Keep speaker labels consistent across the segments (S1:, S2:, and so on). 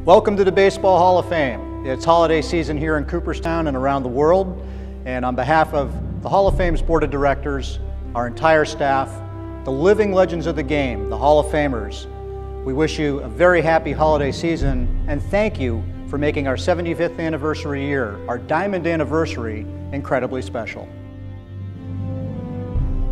S1: Welcome to the Baseball Hall of Fame. It's holiday season here in Cooperstown and around the world. And on behalf of the Hall of Fame's Board of Directors, our entire staff, the living legends of the game, the Hall of Famers, we wish you a very happy holiday season and thank you for making our 75th anniversary year, our diamond anniversary, incredibly special.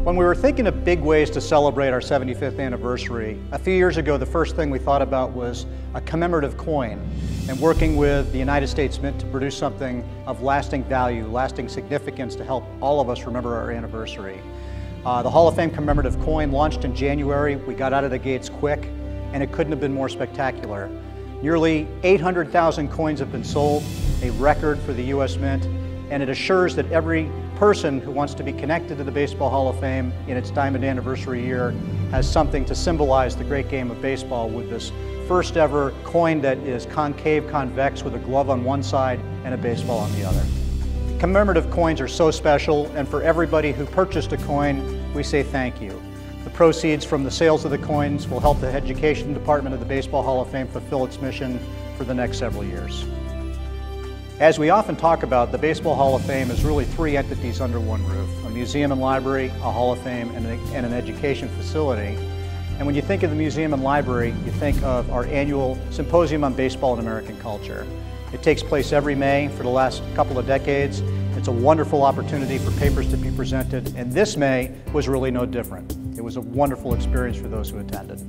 S1: When we were thinking of big ways to celebrate our 75th anniversary, a few years ago the first thing we thought about was a commemorative coin and working with the United States Mint to produce something of lasting value, lasting significance to help all of us remember our anniversary. The Hall of Fame commemorative coin launched in January. We got out of the gates quick and it couldn't have been more spectacular. Nearly 800,000 coins have been sold, a record for the U.S. Mint, and it assures that every person who wants to be connected to the Baseball Hall of Fame in its diamond anniversary year has something to symbolize the great game of baseball with this first ever coin that is concave convex with a glove on one side and a baseball on the other. Commemorative coins are so special, and for everybody who purchased a coin, we say thank you. The proceeds from the sales of the coins will help the Education Department of the Baseball Hall of Fame fulfill its mission for the next several years. As we often talk about, the Baseball Hall of Fame is really three entities under one roof: a museum and library, a Hall of Fame, and an education facility. And when you think of the museum and library, you think of our annual Symposium on Baseball and American Culture. It takes place every May for the last couple of decades. It's a wonderful opportunity for papers to be presented, and this May was really no different. It was a wonderful experience for those who attended.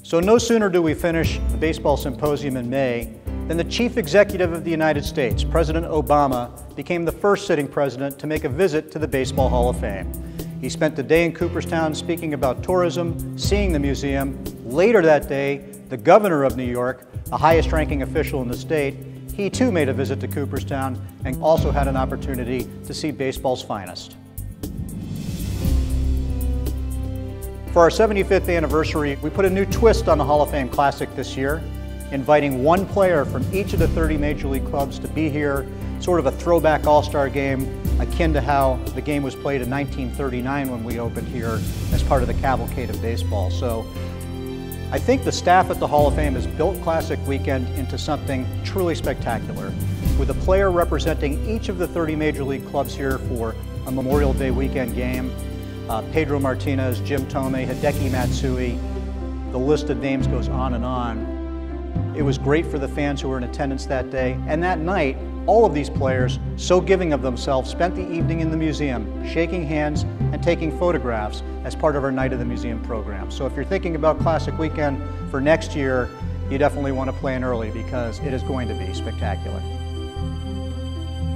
S1: So no sooner do we finish the Baseball Symposium in May than the Chief Executive of the United States, President Obama, became the first sitting president to make a visit to the Baseball Hall of Fame. He spent the day in Cooperstown speaking about tourism, seeing the museum. Later that day, the governor of New York, the highest ranking official in the state, he too made a visit to Cooperstown and also had an opportunity to see baseball's finest. For our 75th anniversary, we put a new twist on the Hall of Fame Classic this year, inviting one player from each of the 30 Major League clubs to be here, sort of a throwback all-star game, akin to how the game was played in 1939 when we opened here as part of the cavalcade of baseball. So I think the staff at the Hall of Fame has built Classic Weekend into something truly spectacular, with a player representing each of the 30 Major League clubs here for a Memorial Day weekend game. Pedro Martinez, Jim Thome, Hideki Matsui, the list of names goes on and on. It was great for the fans who were in attendance that day, and that night, all of these players, so giving of themselves, spent the evening in the museum, shaking hands and taking photographs as part of our Night of the Museum program. So if you're thinking about Classic Weekend for next year, you definitely want to plan early because it is going to be spectacular.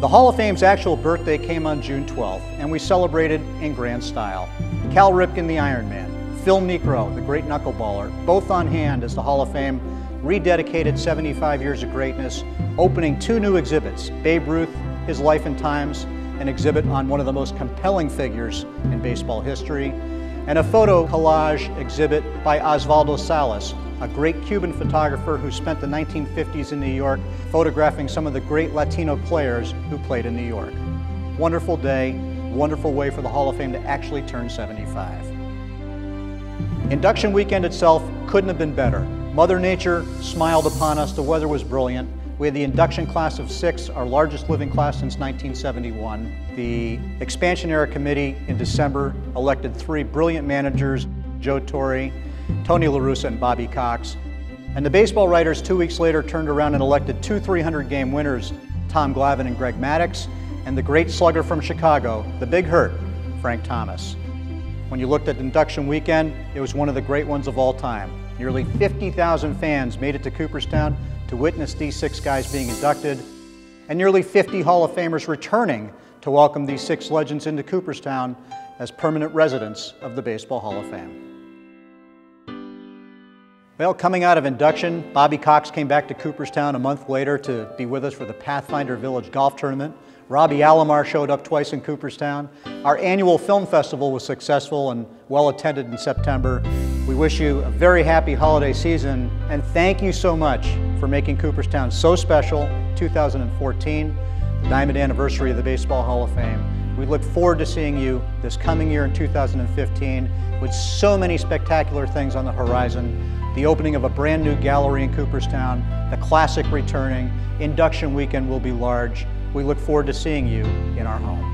S1: The Hall of Fame's actual birthday came on June 12th, and we celebrated in grand style. Cal Ripken, the Iron Man, Phil Niekro, the great knuckleballer, both on hand as the Hall of Fame rededicated 75 years of greatness, opening two new exhibits: Babe Ruth, His Life and Times, an exhibit on one of the most compelling figures in baseball history, and a photo collage exhibit by Osvaldo Salas, a great Cuban photographer who spent the 1950s in New York photographing some of the great Latino players who played in New York. Wonderful day, wonderful way for the Hall of Fame to actually turn 75. Induction weekend itself couldn't have been better. Mother Nature smiled upon us, the weather was brilliant. We had the induction class of 6, our largest living class since 1971. The expansion era committee in December elected 3 brilliant managers, Joe Torre, Tony La Russa, and Bobby Cox. And the baseball writers 2 weeks later turned around and elected 2 300-game winners, Tom Glavine and Greg Maddux, and the great slugger from Chicago, the Big Hurt, Frank Thomas. When you looked at induction weekend, it was one of the great ones of all time. Nearly 50,000 fans made it to Cooperstown to witness these 6 guys being inducted, and nearly 50 Hall of Famers returning to welcome these 6 legends into Cooperstown as permanent residents of the Baseball Hall of Fame. Well, coming out of induction, Bobby Cox came back to Cooperstown a month later to be with us for the Pathfinder Village Golf Tournament. Robbie Alomar showed up twice in Cooperstown. Our annual film festival was successful and well attended in September. We wish you a very happy holiday season, and thank you so much for making Cooperstown so special. 2014, the diamond anniversary of the Baseball Hall of Fame. We look forward to seeing you this coming year in 2015 with so many spectacular things on the horizon. the opening of a brand new gallery in Cooperstown, the classic returning, Induction weekend will be large. We look forward to seeing you in our home.